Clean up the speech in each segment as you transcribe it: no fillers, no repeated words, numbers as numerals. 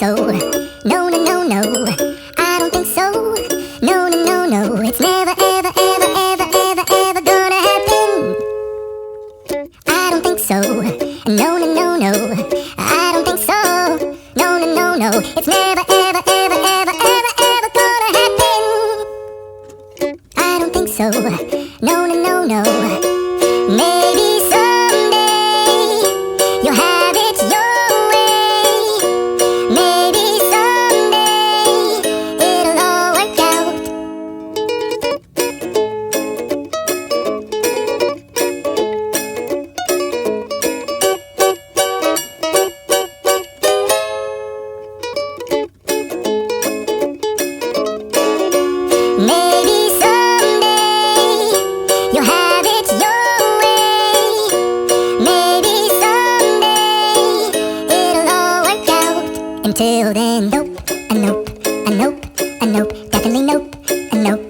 so. No, no, no, no. I don't think so. No, no, no, no. It's never, ever, ever, ever, ever, ever gonna happen. I don't think so. No, no, no, no. I don't think so. No, no, no, no. It's never, ever, ever, ever, ever, ever gonna happen. I don't think so. No, no, no, no. Maybe someday you'll have it your way. Maybe someday it'll all work out. Maybe someday you'll have it your way. Maybe someday it'll all work out. Until then, nope, a nope, a nope, a nope, definitely nope, a nope,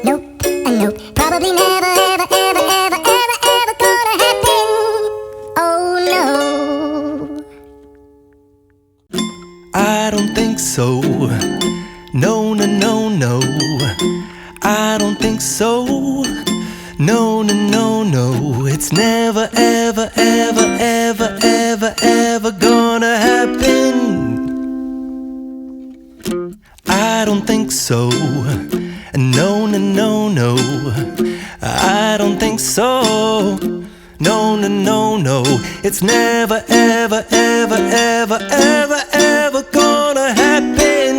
nope, a nope. Probably never, ever, ever, ever, ever, ever gonna happen. Oh no. I don't think so. No, no, no, no. I don't think so. No, no, no, no. It's never, ever, ever, ever, ever, ever gonna happen. I don't think so. No, no, no, no. I don't think so. No, no, no, no. It's never, ever, ever, ever, ever, ever gonna happen.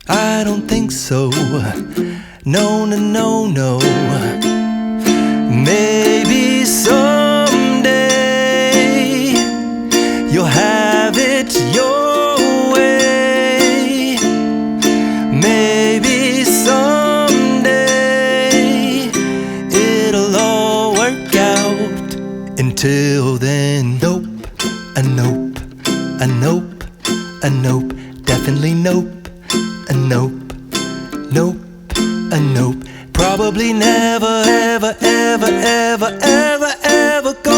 I don't think so. No, no, no, no. Maybe someday you'll have it your way. Maybe someday it'll all work out. Until then, nope, a nope, a nope, a nope, definitely nope, a nope, nope, a nope. Probably never, ever, ever, ever, ever, ever go